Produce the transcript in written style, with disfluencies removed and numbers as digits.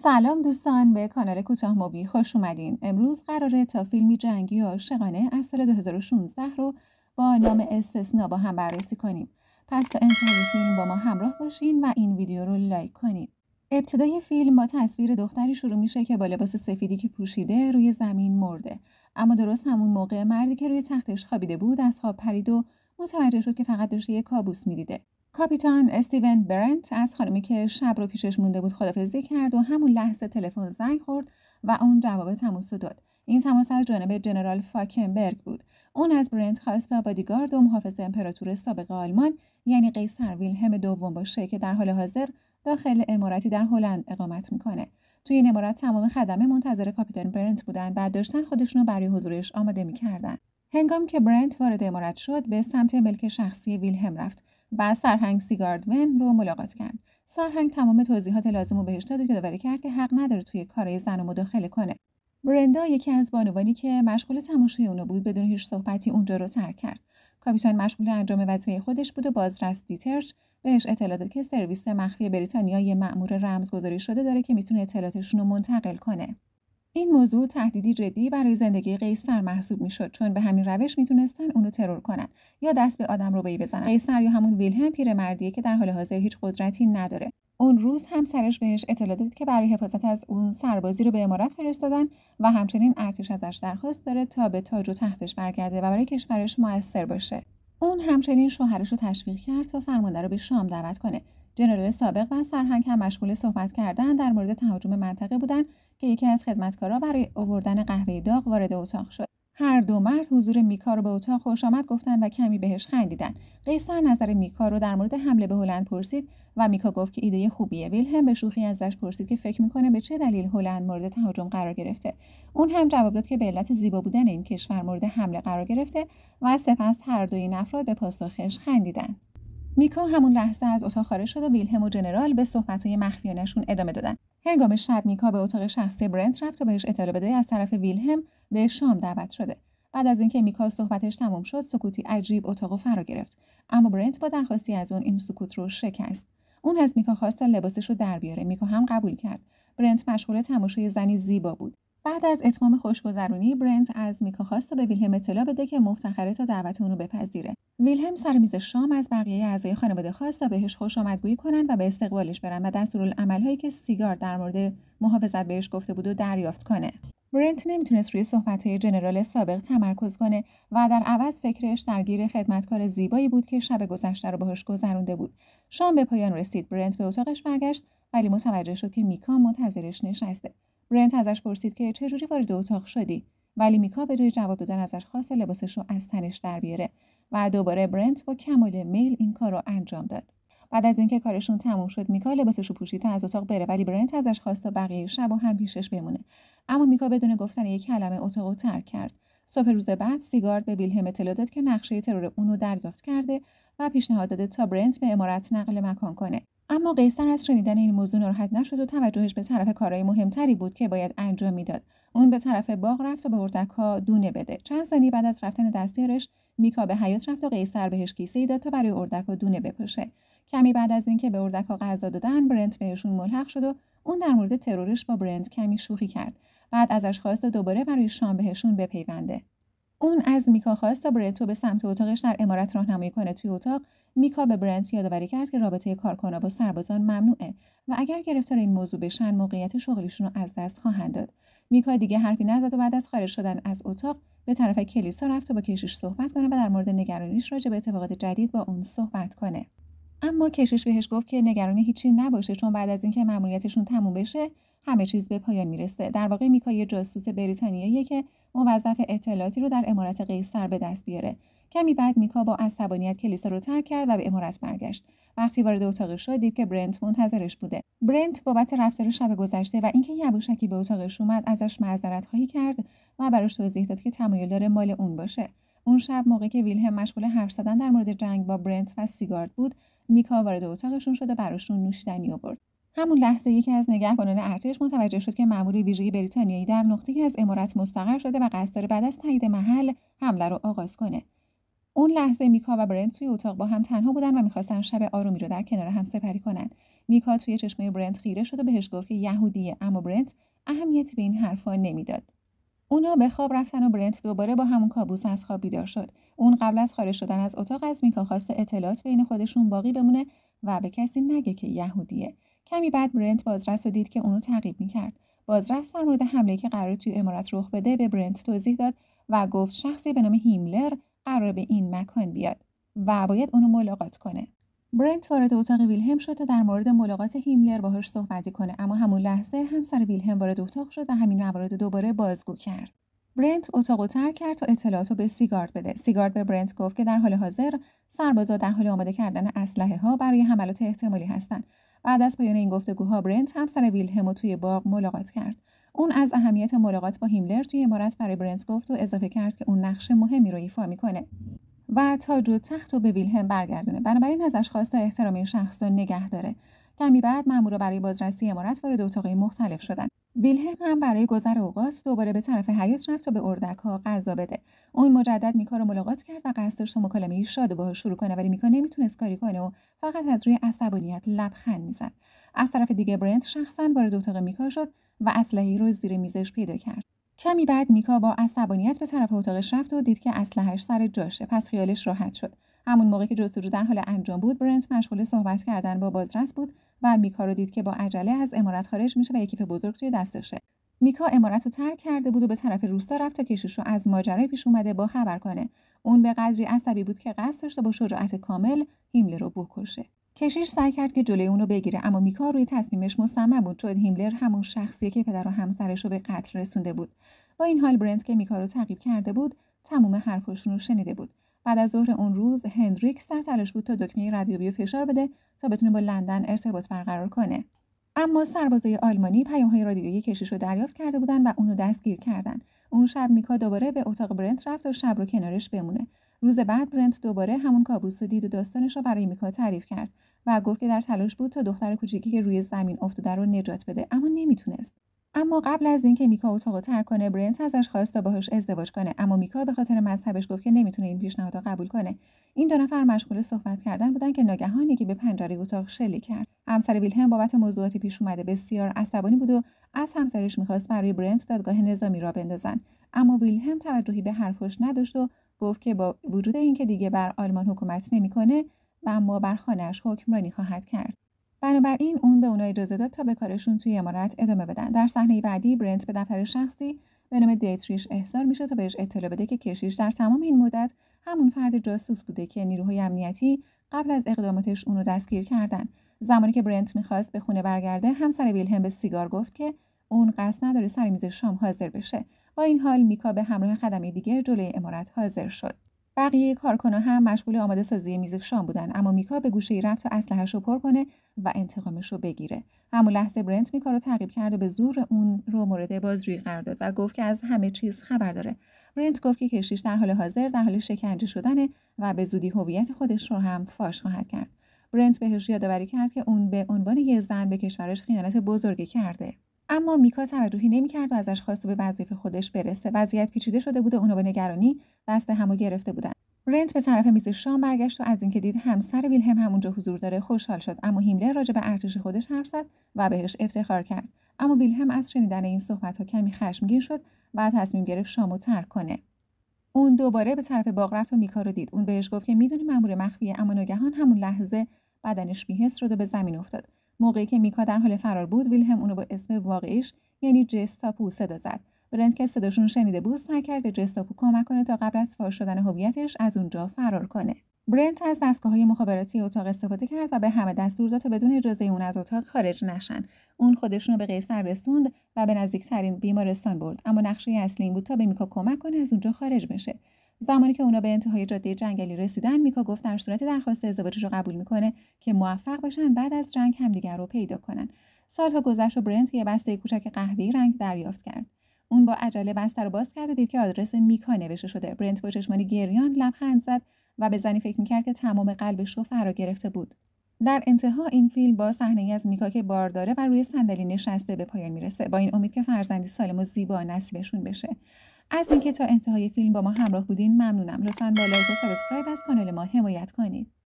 سلام دوستان، به کانال کوتاه موبی خوش اومدین. امروز قراره تا فیلمی جنگی و عاشقانه از سال 2016 رو با نام استثنا با هم بررسی کنیم. پس تا انتهای فیلم با ما همراه باشین و این ویدیو رو لایک کنید. ابتدای فیلم با تصویر دختری شروع میشه که با لباس سفیدی که پوشیده روی زمین مرده. اما درست همون موقع مردی که روی تختش خوابیده بود از خواب پرید و متوجه شد که فقط داشته یک کابوس میدیده. کاپیتان استیون برنت از خانمی که شب رو پیشش مونده بود خدافظی کرد و همون لحظه تلفن زنگ خورد و اون جواب تماس رو داد. این تماس از جانب جنرال فاکنبرگ بود. اون از برنت خواست تا بادیگارد و محافظ امپراتور سابق آلمان یعنی قیصر ویلهلم دوم باشه که در حال حاضر داخل عمارتی در هلند اقامت میکنه. توی این عمارت تمام خدمه منتظر کاپیتان برنت بودن و داشتن خودشون رو برای حضورش آماده میکردن. هنگامی که برنت وارد عمارت شد به سمت ملک شخصی ویلهلم رفت و سرهنگ سیگاردون رو ملاقات کرد. سرهنگ تمام توضیحات لازم رو بهش داد و یادآوری کرد که حق نداره توی کارهای زن مداخله کنه. برندا یکی از بانوانی که مشغول تماشای اونو بود بدون هیچ صحبتی اونجا رو ترک کرد. کاپیتان مشغول انجام وظیفه خودش بود و بازرس دیترچ بهش اطلاع داد که سرویس مخفی بریتانیا یه مأمور رمزگذاری شده داره که میتونه اطلاعاتشون رو منتقل کنه. این موضوع تهدیدی جدی برای زندگی قیصر محسوب میشد، چون به همین روش میتونستن اونو ترور کنن یا دست به آدم رو بزنن. قیصر یا همون ویلهلم پیرمردیه که در حال حاضر هیچ قدرتی نداره. اون روز همسرش بهش اطلاع داد که برای حفاظت از اون سربازی رو به امارت فرستادن و همچنین ارتش ازش درخواست داره تا به تاج و تختش برگرده و برای کشورش موثر باشه. اون همچنین شوهرش رو تشویق کرد تا فرمانده رو به شام دعوت کنه. جنرال سابق و سرهنگ هم مشغول صحبت کردن در مورد تهاجم منطقه بودن که یکی از خدمتکارا برای آوردن قهوه داغ وارد اتاق شد. هر دو مرد حضور میکا رو به اتاق خوش آمد گفتن و کمی بهش خندیدن. قیصر نظر میکا رو در مورد حمله به هلند پرسید و میکا گفت که ایده خوبیه. ویلهلم به شوخی ازش پرسید که فکر میکنه به چه دلیل هلند مورد تهاجم قرار گرفته. اون هم جواب داد که به علت زیبا بودن این کشور مورد حمله قرار گرفته و سپس هر دو این افراد به پاسخش خندیدن. میکا همون لحظه از اتاق خارج شد و ویلهلم و جنرال به صحبت‌های مخفیانه‌شون ادامه دادن. هنگام شب میکا به اتاق شخصی برنت رفت و بهش اطلاع بده از طرف ویلهلم به شام دعوت شده. بعد از اینکه میکا صحبتش تمام شد، سکوتی عجیب اتاقو فرا گرفت. اما برنت با درخواستی از اون این سکوت رو شکست. اون از میکا خواست تا لباسش رو در بیاره. میکا هم قبول کرد. برنت مشغول تماشای زنی زیبا بود. بعد از اتمام خوشگذرونی برنت از میکا خواست تا به ویلهلم اطلاع بده که مفتخره تا دعوت اون رو بپذیره. ویلهلم سر میز شام از بقیه اعضای خانواده خواست تا بهش خوش آمدگویی کنن و به استقبالش برن و دستورالعمل‌هایی که سیگار در مورد محافظت بهش گفته بود و دریافت کنه. برنت نمیتونست روی صحبت‌های جنرال سابق تمرکز کنه و در عوض فکرش درگیر خدمتکار زیبایی بود که شب گذشته رو باهاش گذرونده بود. شام به پایان رسید. برنت به اتاقش برگشت ولی متوجه شد که میکا منتظرش نشسته. برنت ازش پرسید که چجوری وارد اتاق شدی، ولی میکا به جای جواب دادن ازش خواست لباسش رو از تنش در بیاره و دوباره برنت با کمال میل این کار رو انجام داد. بعد از اینکه کارشون تموم شد میکا لباسش رو پوشید تا از اتاق بره، ولی برنت ازش خواست تا بقیه شب و هم پیشش بمونه. اما میکا بدون گفتن یک کلمه اتاق رو ترک کرد. صبح روز بعد سیگارد به ویلهلم اطلاع داد که نقشه ترور اون رو دریافت کرده و پیشنهاد داده تا برنت به امارت نقل مکان کنه. اما قیصر از شنیدن این موضوع ناراحت نشد و توجهش به طرف کارهای مهمتری بود که باید انجام میداد. اون به طرف باغ رفت و به اردک‌ها دونه بده. چند ثانیه بعد از رفتن دستیارش میکا به حیاط رفت و قیصر بهش کیسه‌ای داد تا برای اردک‌ها دونه بپاشه. کمی بعد از اینکه به اردک‌ها غذا دادن، برنت بهشون ملحق شد و اون در مورد ترورش با برنت کمی شوخی کرد. بعد ازش خواست دوباره برای شام بهشون بپیونده. اون از میکا خواست تا برنت به سمت اتاقش در عمارت راهنمایی کنه. توی اتاق میکا به برنت یادآوری کرد که رابطه کارکنان با سربازان ممنوعه و اگر گرفتار این موضوع بشن موقعیت شغلیشون رو از دست خواهند داد. میکا دیگه حرفی نزد و بعد از خارج شدن از اتاق به طرف کلیسا رفت و با کشیش صحبت کنه و در مورد نگرانیش راجع به اتفاقات جدید با اون صحبت کنه. اما کشیش بهش گفت که نگران هیچی نباشه، چون بعد از اینکه مأموریتشون تموم بشه همه چیز به پایان میرسه. در واقع میکا یه جاسوس بریتانیاییه که موظف اطلاعاتی رو در امارت قیصر به دست بیاره. کمی بعد میکا با عصبانیت کلیسا رو ترک کرد و به امارت برگشت. وقتی وارد اتاقش شد دید که برنت منتظرش بوده. برنت بابت رفتار شب گذشته و اینکه یبوشکی به اتاقش اومد ازش معذرت خواهی کرد و براش توضیح داد که تمایل داره مال اون باشه. اون شب موقعی که ویلهلم مشغول حرف زدن در مورد جنگ با برنت و سیگارد بود، میکا وارد اتاقشون شد و براشون نوشیدنی آورد. همون لحظه یکی از نگهبانان ارتش متوجه شد که مأمور ویژه بریتانیایی در نقطه‌ای از امارت مستقر شده و قصد داره بعد از تایید محل حمله رو آغاز کنه. اون لحظه میکا و برنت توی اتاق با هم تنها بودن و میخواستن شب آرومی رو در کنار هم سپری کنند. میکا توی چشمای برنت خیره شد و بهش گفت که یهودیه، اما برنت اهمیتی به این حرفا نمیداد. اونا به خواب رفتن و برنت دوباره با همون کابوس از خواب بیدار شد. اون قبل از خارج شدن از اتاق از میکا خواست اطلاعات بین خودشون باقی بمونه و به کسی نگه که یهودیه. کمی بعد برنت بازرس رو دید که اونو تعقیب میکرد. بازرس در مورد حمله‌ای که قرار توی امارات رخ بده به برنت توضیح داد و گفت شخصی به نام هیملر قرار به این مکان بیاد و باید اونو ملاقات کنه. برنت وارد اتاق ویلهم شد تا در مورد ملاقات هیملر باهاش صحبتی کنه، اما همون لحظه همسر ویلهم وارد اتاق شد و همین موارد دوباره بازگو کرد. برنت اتاقو ترک کرد تا اطلاعاتو به سیگارد بده. سیگارد به برنت گفت که در حال حاضر سربازا در حال آماده کردن اسلحه ها برای حملات احتمالی هستند. بعد از پایان این گفتگوها برنت همسر ویلهمو توی باغ ملاقات کرد. اون از اهمیت ملاقات با هیملر توی امارات برای برنت گفت و اضافه کرد که اون نقش مهمی رو ایفا میکنه و تاج و تخت رو به ویلهم برگردونه. بنابراین ازش خواسته احترام این شخص رو نگه داره. کمی بعد مامورا برای بازرسی امارت وارد اتاقای مختلف شدن. ویلهم هم برای گذر اوقات دوباره به طرف حیاط رفت تا به اردک‌ها غذا بده. اون مجدد میکا رو ملاقات کرد و قصد داشت مکالمه‌ای شاد باهاش شروع کنه، ولی میکا نمیتونست کاری کنه و فقط از روی عصبانیت لبخند میزد. از طرف دیگه برنت شخصا وارد اتاق میکا شد و اسلحه‌ای رو زیر میزش پیدا کرد. کمی بعد میکا با عصبانیت به طرف اتاقش رفت و دید که اسلحه‌اش سر جاشه، پس خیالش راحت شد. همون موقع که جستجو در حال انجام بود، برنت مشغول صحبت کردن با بازرس بود و میکا رو دید که با عجله از امارت خارج میشه و یک کیف بزرگ توی دستشه. میکا امارت رو ترک کرده بود و به طرف روستا رفت تا کشیش رو از ماجرای پیش اومده با خبر کنه. اون به قدری عصبی بود که قصد داشت با شجاعت کامل هیملر رو بکشه. کشیش سعی کرد که جلوی اون رو بگیره، اما میکا روی تصمیمش مصمم بود، چون هیملر همون شخصیه که پدر و همسرش رو به قتل رسونده بود. با این حال برنت که میکا رو تعقیب کرده بود، تمام حرفاشون رو شنیده بود. بعد از ظهر اون روز هندریکس در تلاش بود تا دکمه رادیویی فشار بده تا بتونه با لندن ارتباط برقرار کنه. اما سربازای آلمانی پیام‌های رادیویی کشیش رو دریافت کرده بودن و اونو دستگیر کردن. اون شب میکا دوباره به اتاق برنت رفت و شب رو کنارش بمونه. روز بعد برنت دوباره همون کابوس رو دید و داستانش رو برای میکا تعریف کرد و گفت که در تلاش بود تا دختر کوچیکی که روی زمین افتاده رو نجات بده، اما نمیتونست. اما قبل از اینکه میکا اتاقو ترک کنه، برنت ازش خواست تا باهاش ازدواج کنه، اما میکا به خاطر مذهبش گفت که نمیتونه این پیشنهاد رو قبول کنه. این دو نفر مشغول صحبت کردن بودن که ناگهان یکی به پنجره اتاق شلیک کرد. همسر ویلهم بابت موضوعاتی پیش اومده بسیار عصبانی بود و از همسرش میخواست برای برنت دادگاه نظامی را بندازن، اما ویلهم توجهی به حرفش نداشت و گفت که با وجود اینکه دیگه بر آلمان حکومت نمیکنه و اما بر خانه‌اش حکمرانی خواهد کرد. بنابراین اون به اونها اجازه داد تا به کارشون توی امارت ادامه بدن. در صحنه بعدی برنت به دفتر شخصی به نام دیتریش احضار میشه تا بهش اطلاع بده که کشیش در تمام این مدت همون فرد جاسوس بوده که نیروهای امنیتی قبل از اقداماتش اونو دستگیر کردن. زمانی که برنت میخواست به خونه برگرده، همسر ویلهم به سیگار گفت که اون قصد نداره سر میز شام حاضر بشه. با این حال میکا به همراه خدمه دیگه جلوی امارت حاضر شد. بقیه کارکنان هم مشغول آماده سازی میز شام بودن، اما میکا به گوشه‌ای رفت تا اسلحه‌شو پر کنه و انتقامش رو بگیره. همون لحظه برنت میکا رو تعقیب کرد و به زور اون رو مورد بازجویی قرار داد و گفت که از همه چیز خبر داره. برنت گفت که کشیش در حال حاضر در حال شکنجه شدنه و به زودی هویت خودش رو هم فاش خواهد کرد. برنت بهش یادآوری کرد که اون به عنوان یه زن به کشورش خیانت بزرگی کرده. اما میکا توجهی نمی‌کرد و ازش خواست به وظیفه خودش برسه. وضعیت پیچیده شده بود و اونها با نگرانی دست همو گرفته بودن. برنت به طرف میز شام برگشت و از اینکه دید همسر ویلهم همونجا حضور داره خوشحال شد، اما هیملر راجع به ارتش خودش حرف زد و بهش افتخار کرد. اما ویلهم از شنیدن این صحبت‌ها کمی خشمگین شد و تصمیم گرفت شامو ترک کنه. اون دوباره به طرف باغ رفت و میکا رو دید. اون بهش گفت که میدونی مأمور مخفیه، اما ناگهان همون لحظه بدنش بی‌حس شد و به زمین افتاد. موقعی که میکا در حال فرار بود، ویلهم اونو با اسم واقعیش یعنی جستاپو صدا زد. برنت که صداشون شنیده بود، سعی کرد به جستاپو کمک کنه تا قبل از فاش شدن هویتش از اونجا فرار کنه. برنت از دستگاه‌های مخابراتی اتاق استفاده کرد و به همه دستور داد تا بدون اجازه اون از اتاق خارج نشن. اون خودشونو به قیصر رسوند و به نزدیکترین بیمارستان برد، اما نقشه اصلی این بود تا به میکا کمک کنه از اونجا خارج بشه. زمانی که اونا به انتهای جاده جنگلی رسیدن، میکا گفت در صورت درخواست ازدواجش رو قبول میکنه که موفق بشن بعد از جنگ همدیگر رو پیدا کنن. سالها گذشت و برنت یه بسته کوچک قهوه‌ای رنگ دریافت کرد. اون با عجله بسته رو باز کرد و دید که آدرس میکا نوشته شده. برنت با چشمانی گریان لبخند زد و به زنی فکر میکرد که تمام قلبش رو فرا گرفته بود. در انتها این فیلم با صحنه‌ای از میکا که بار داره و روی صندلی نشسته به پایان میرسه، با این امید که فرزندی سالم و زیبا نصیبشون بشه. از اینکه تا انتهای فیلم با ما همراه بودین ممنونم. لطفاً با لایک و سابسکرایب از کانال ما حمایت کنید.